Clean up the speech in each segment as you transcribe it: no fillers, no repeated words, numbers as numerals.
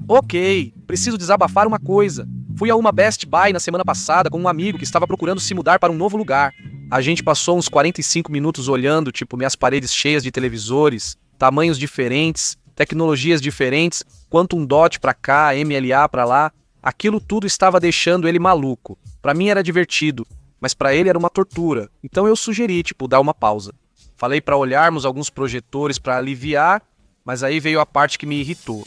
Ok, preciso desabafar uma coisa. Fui a uma Best Buy na semana passada com um amigo que estava procurando se mudar para um novo lugar. A gente passou uns 45 minutos olhando, tipo, minhas paredes cheias de televisores, tamanhos diferentes, tecnologias diferentes, Quantum Dot pra cá, MLA pra lá. Aquilo tudo estava deixando ele maluco. Pra mim era divertido, mas pra ele era uma tortura. Então eu sugeri, tipo, dar uma pausa. Falei pra olharmos alguns projetores pra aliviar, mas aí veio a parte que me irritou.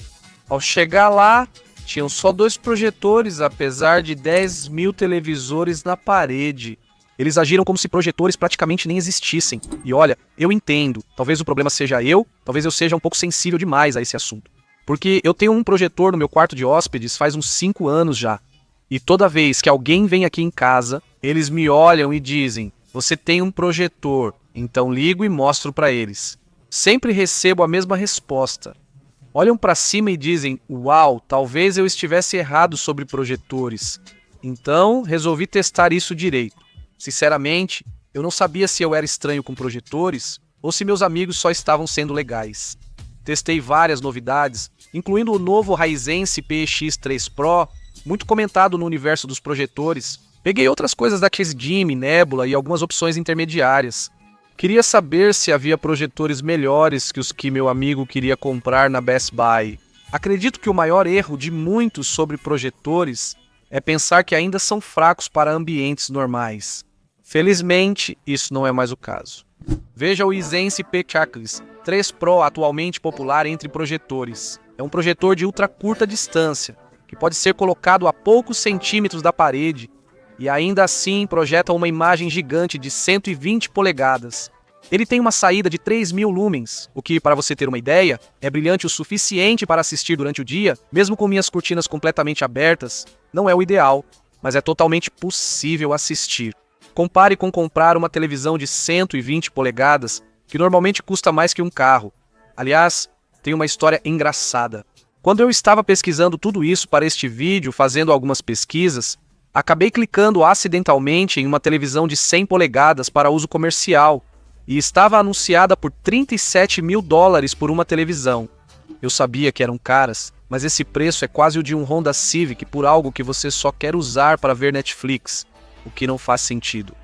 Ao chegar lá, tinham só 2 projetores, apesar de 10 mil televisores na parede. Eles agiram como se projetores praticamente nem existissem. E olha, eu entendo, talvez o problema seja eu, talvez eu seja um pouco sensível demais a esse assunto. Porque eu tenho um projetor no meu quarto de hóspedes faz uns 5 anos já. E toda vez que alguém vem aqui em casa, eles me olham e dizem: "Você tem um projetor", então ligo e mostro para eles. Sempre recebo a mesma resposta. Olham para cima e dizem: "Uau, talvez eu estivesse errado sobre projetores". Então, resolvi testar isso direito. Sinceramente, eu não sabia se eu era estranho com projetores ou se meus amigos só estavam sendo legais. Testei várias novidades, incluindo o novo Hisense PX3 Pro, muito comentado no universo dos projetores. Peguei outras coisas da X-Dim, Nebula e algumas opções intermediárias. Queria saber se havia projetores melhores que os que meu amigo queria comprar na Best Buy. Acredito que o maior erro de muitos sobre projetores é pensar que ainda são fracos para ambientes normais. Felizmente, isso não é mais o caso. Veja o Hisense PX3 Pro, atualmente popular entre projetores. É um projetor de ultra curta distância, que pode ser colocado a poucos centímetros da parede e ainda assim projeta uma imagem gigante de 120 polegadas. Ele tem uma saída de 3.000 lumens, o que, para você ter uma ideia, é brilhante o suficiente para assistir durante o dia, mesmo com minhas cortinas completamente abertas. Não é o ideal, mas é totalmente possível assistir. Compare com comprar uma televisão de 120 polegadas, que normalmente custa mais que um carro. Aliás, tem uma história engraçada. Quando eu estava pesquisando tudo isso para este vídeo, fazendo algumas pesquisas, acabei clicando acidentalmente em uma televisão de 100 polegadas para uso comercial e estava anunciada por $37.000 por uma televisão. Eu sabia que eram caras, mas esse preço é quase o de um Honda Civic por algo que você só quer usar para ver Netflix, o que não faz sentido.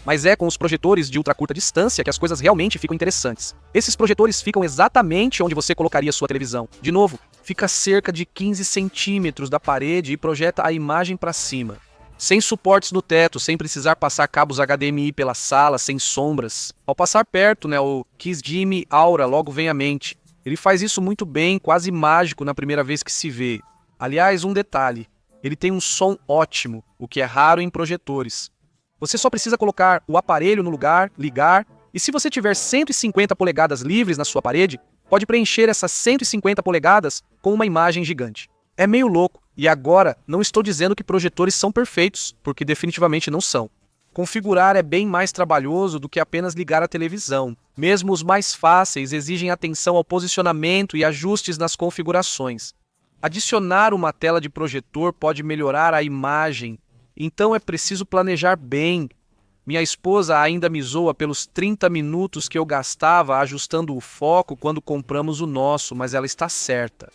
Mas é com os projetores de ultra curta distância que as coisas realmente ficam interessantes. Esses projetores ficam exatamente onde você colocaria sua televisão. De novo, fica a cerca de 15 centímetros da parede e projeta a imagem para cima. Sem suportes no teto, sem precisar passar cabos HDMI pela sala, sem sombras. Ao passar perto, o X-Dim Aura logo vem à mente. Ele faz isso muito bem, quase mágico na primeira vez que se vê. Aliás, um detalhe, ele tem um som ótimo, o que é raro em projetores. Você só precisa colocar o aparelho no lugar, ligar, e se você tiver 150 polegadas livres na sua parede, pode preencher essas 150 polegadas com uma imagem gigante. É meio louco, e agora não estou dizendo que projetores são perfeitos, porque definitivamente não são. Configurar é bem mais trabalhoso do que apenas ligar a televisão. Mesmo os mais fáceis exigem atenção ao posicionamento e ajustes nas configurações. Adicionar uma tela de projetor pode melhorar a imagem, então é preciso planejar bem. Minha esposa ainda me zoa pelos 30 minutos que eu gastava ajustando o foco quando compramos o nosso, mas ela está certa.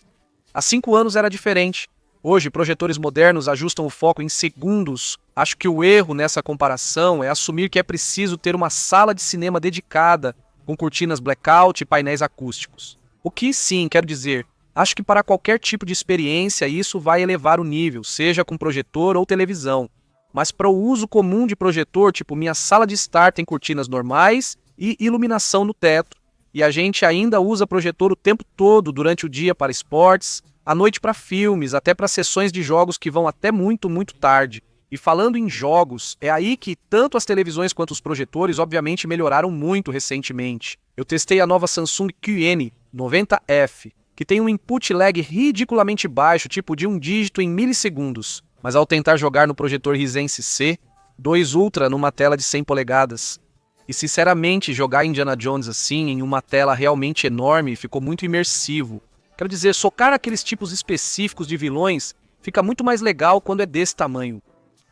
Há 5 anos era diferente. Hoje, projetores modernos ajustam o foco em segundos. Acho que o erro nessa comparação é assumir que é preciso ter uma sala de cinema dedicada, com cortinas blackout e painéis acústicos. O que sim, quero dizer, acho que para qualquer tipo de experiência isso vai elevar o nível, seja com projetor ou televisão. Mas para o uso comum de projetor, tipo minha sala de estar tem cortinas normais e iluminação no teto. E a gente ainda usa projetor o tempo todo durante o dia para esportes, à noite para filmes, até para sessões de jogos que vão até muito tarde. E falando em jogos, é aí que tanto as televisões quanto os projetores obviamente melhoraram muito recentemente. Eu testei a nova Samsung QN90F, que tem um input lag ridiculamente baixo, tipo de 1 dígito em milissegundos. Mas ao tentar jogar no projetor Hisense C2 Ultra numa tela de 100 polegadas, e sinceramente, jogar Indiana Jones assim, em uma tela realmente enorme, ficou muito imersivo. Quero dizer, socar aqueles tipos específicos de vilões fica muito mais legal quando é desse tamanho.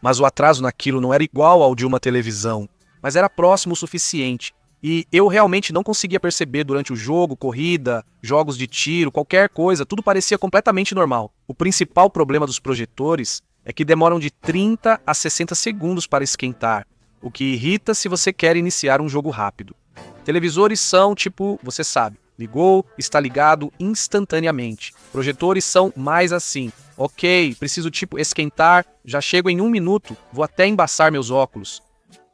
Mas o atraso naquilo não era igual ao de uma televisão, mas era próximo o suficiente. E eu realmente não conseguia perceber durante o jogo, corrida, jogos de tiro, qualquer coisa, tudo parecia completamente normal. O principal problema dos projetores é que demoram de 30 a 60 segundos para esquentar, o que irrita se você quer iniciar um jogo rápido. Televisores são tipo, você sabe, ligou, está ligado instantaneamente. Projetores são mais assim. Ok, preciso tipo esquentar, já chego em 1 minuto, vou até embaçar meus óculos.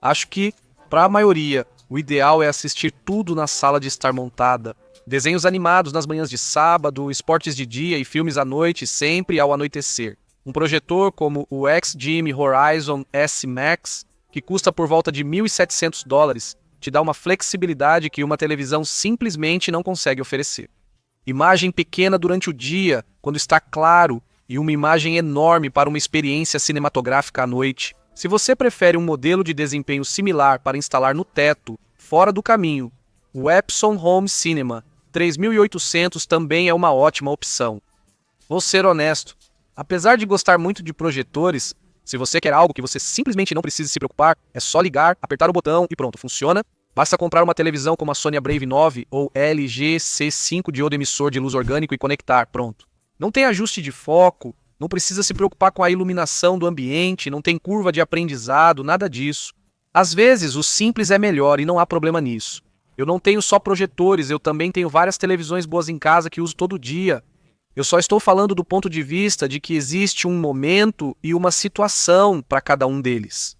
Acho que, para a maioria, o ideal é assistir tudo na sala de estar montada. Desenhos animados nas manhãs de sábado, esportes de dia e filmes à noite, sempre ao anoitecer. Um projetor como o XGIME Horizon S Max, que custa por volta de $1.700, te dá uma flexibilidade que uma televisão simplesmente não consegue oferecer. Imagem pequena durante o dia, quando está claro, e uma imagem enorme para uma experiência cinematográfica à noite. Se você prefere um modelo de desempenho similar para instalar no teto, fora do caminho, o Epson Home Cinema 3800 também é uma ótima opção. Vou ser honesto, apesar de gostar muito de projetores, se você quer algo que você simplesmente não precisa se preocupar, é só ligar, apertar o botão e pronto, funciona. Basta comprar uma televisão como a Sony Brave 9 ou LG C5 diodo emissor de luz orgânico e conectar, pronto. Não tem ajuste de foco, não precisa se preocupar com a iluminação do ambiente, não tem curva de aprendizado, nada disso. Às vezes, o simples é melhor e não há problema nisso. Eu não tenho só projetores, eu também tenho várias televisões boas em casa que uso todo dia. Eu só estou falando do ponto de vista de que existe um momento e uma situação para cada um deles.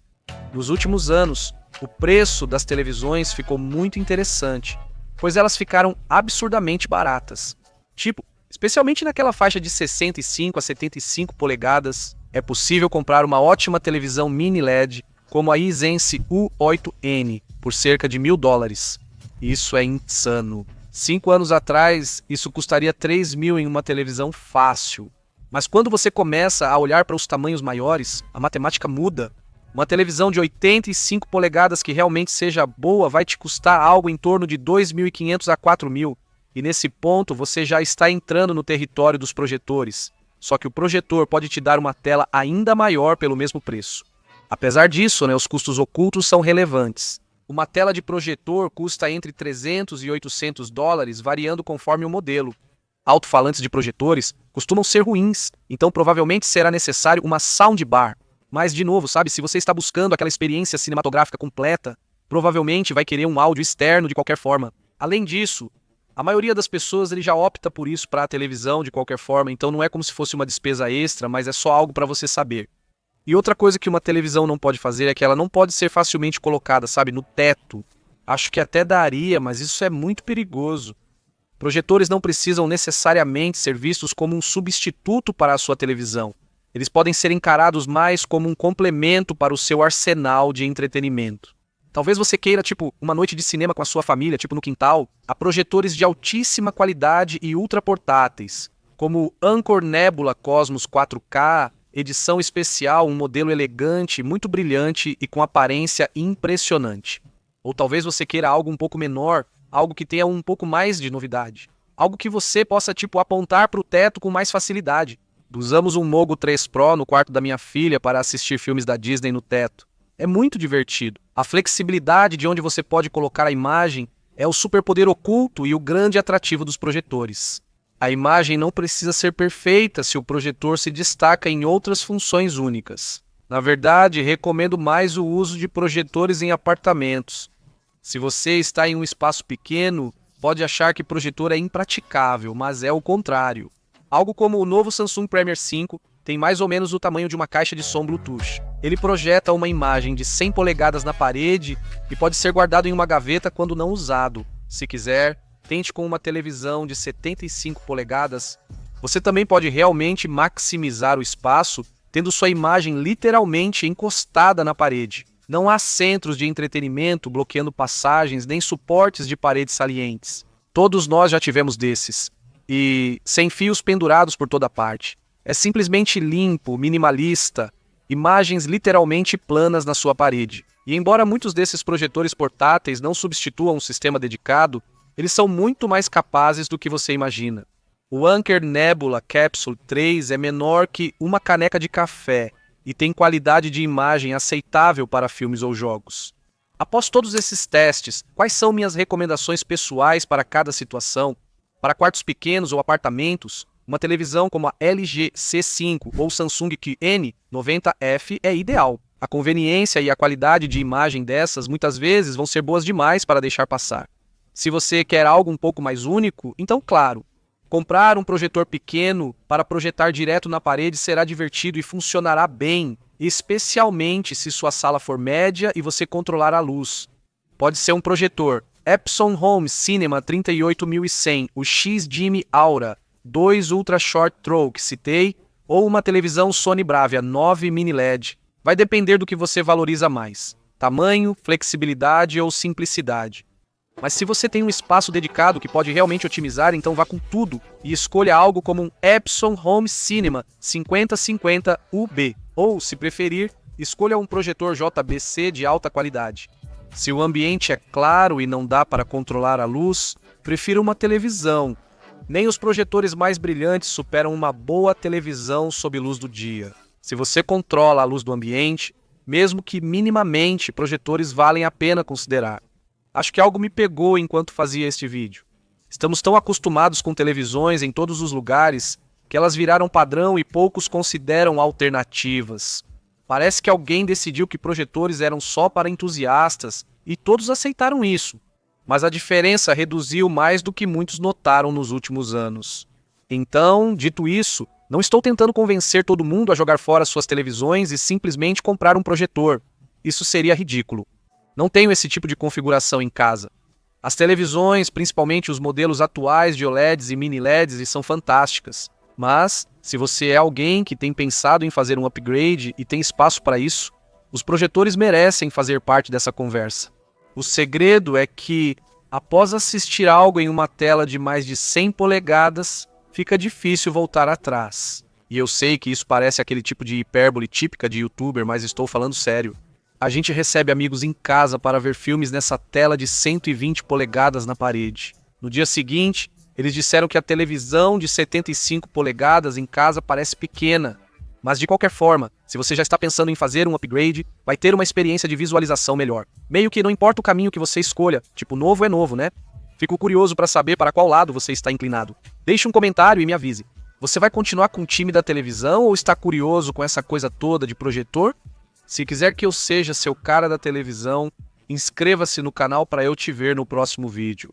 Nos últimos anos, o preço das televisões ficou muito interessante, pois elas ficaram absurdamente baratas. Tipo, especialmente naquela faixa de 65 a 75 polegadas, é possível comprar uma ótima televisão mini LED como a Hisense U8N por cerca de $1.000. Isso é insano. 5 anos atrás, isso custaria $3.000 em uma televisão fácil. Mas quando você começa a olhar para os tamanhos maiores, a matemática muda. Uma televisão de 85 polegadas que realmente seja boa vai te custar algo em torno de $2.500 a $4.000. E nesse ponto você já está entrando no território dos projetores. Só que o projetor pode te dar uma tela ainda maior pelo mesmo preço. Apesar disso, os custos ocultos são relevantes. Uma tela de projetor custa entre $300 e $800, variando conforme o modelo. Alto-falantes de projetores costumam ser ruins, então provavelmente será necessário uma soundbar. Mas, de novo, se você está buscando aquela experiência cinematográfica completa, provavelmente vai querer um áudio externo de qualquer forma. Além disso, a maioria das pessoas já opta por isso para a televisão de qualquer forma, então não é como se fosse uma despesa extra, mas é só algo para você saber. E outra coisa que uma televisão não pode fazer é que ela não pode ser facilmente colocada, no teto. Acho que até daria, mas isso é muito perigoso. Projetores não precisam necessariamente ser vistos como um substituto para a sua televisão. Eles podem ser encarados mais como um complemento para o seu arsenal de entretenimento. Talvez você queira, uma noite de cinema com a sua família, no quintal. Há projetores de altíssima qualidade e ultra portáteis, como o Anchor Nebula Cosmos 4K, edição especial, um modelo elegante, muito brilhante e com aparência impressionante. Ou talvez você queira algo um pouco menor, algo que tenha um pouco mais de novidade. Algo que você possa, apontar para o teto com mais facilidade. Usamos um Mogo 3 Pro no quarto da minha filha para assistir filmes da Disney no teto. É muito divertido. A flexibilidade de onde você pode colocar a imagem é o superpoder oculto e o grande atrativo dos projetores. A imagem não precisa ser perfeita se o projetor se destaca em outras funções únicas. Na verdade, recomendo mais o uso de projetores em apartamentos. Se você está em um espaço pequeno, pode achar que projetor é impraticável, mas é o contrário. Algo como o novo Samsung Premier 5 tem mais ou menos o tamanho de uma caixa de som Bluetooth. Ele projeta uma imagem de 100 polegadas na parede e pode ser guardado em uma gaveta quando não usado. Se quiser, tente com uma televisão de 75 polegadas. Você também pode realmente maximizar o espaço, tendo sua imagem literalmente encostada na parede. Não há centros de entretenimento bloqueando passagens nem suportes de paredes salientes. Todos nós já tivemos desses. E sem fios pendurados por toda parte. É simplesmente limpo, minimalista, imagens literalmente planas na sua parede. E embora muitos desses projetores portáteis não substituam um sistema dedicado, eles são muito mais capazes do que você imagina. O Anker Nebula Capsule 3 é menor que uma caneca de café e tem qualidade de imagem aceitável para filmes ou jogos. Após todos esses testes, quais são minhas recomendações pessoais para cada situação? Para quartos pequenos ou apartamentos, uma televisão como a LG C5 ou Samsung QN90F é ideal. A conveniência e a qualidade de imagem dessas muitas vezes vão ser boas demais para deixar passar. Se você quer algo um pouco mais único, então claro, comprar um projetor pequeno para projetar direto na parede será divertido e funcionará bem, especialmente se sua sala for média e você controlar a luz. Pode ser um projetor Epson Home Cinema 38100, o X-Jimmy Aura 2 Ultra Short Throw que citei, ou uma televisão Sony Bravia 9 Mini LED. Vai depender do que você valoriza mais: tamanho, flexibilidade ou simplicidade. Mas se você tem um espaço dedicado que pode realmente otimizar, então vá com tudo e escolha algo como um Epson Home Cinema 5050 UB. Ou, se preferir, escolha um projetor JBC de alta qualidade. Se o ambiente é claro e não dá para controlar a luz, prefira uma televisão. Nem os projetores mais brilhantes superam uma boa televisão sob luz do dia. Se você controla a luz do ambiente, mesmo que minimamente, projetores valem a pena considerar. Acho que algo me pegou enquanto fazia este vídeo. Estamos tão acostumados com televisões em todos os lugares que elas viraram padrão e poucos consideram alternativas. Parece que alguém decidiu que projetores eram só para entusiastas e todos aceitaram isso. Mas a diferença reduziu mais do que muitos notaram nos últimos anos. Então, dito isso, não estou tentando convencer todo mundo a jogar fora suas televisões e simplesmente comprar um projetor. Isso seria ridículo. Não tenho esse tipo de configuração em casa. As televisões, principalmente os modelos atuais de OLEDs e mini LEDs, são fantásticas. Mas, se você é alguém que tem pensado em fazer um upgrade e tem espaço para isso, os projetores merecem fazer parte dessa conversa. O segredo é que, após assistir algo em uma tela de mais de 100 polegadas, fica difícil voltar atrás. E eu sei que isso parece aquele tipo de hipérbole típica de youtuber, mas estou falando sério. A gente recebe amigos em casa para ver filmes nessa tela de 120 polegadas na parede. No dia seguinte, eles disseram que a televisão de 75 polegadas em casa parece pequena. Mas de qualquer forma, se você já está pensando em fazer um upgrade, vai ter uma experiência de visualização melhor. Meio que não importa o caminho que você escolha, tipo, novo é novo, né? Fico curioso para saber para qual lado você está inclinado. Deixe um comentário e me avise. Você vai continuar com o time da televisão ou está curioso com essa coisa toda de projetor? Se quiser que eu seja seu cara da televisão, inscreva-se no canal para eu te ver no próximo vídeo.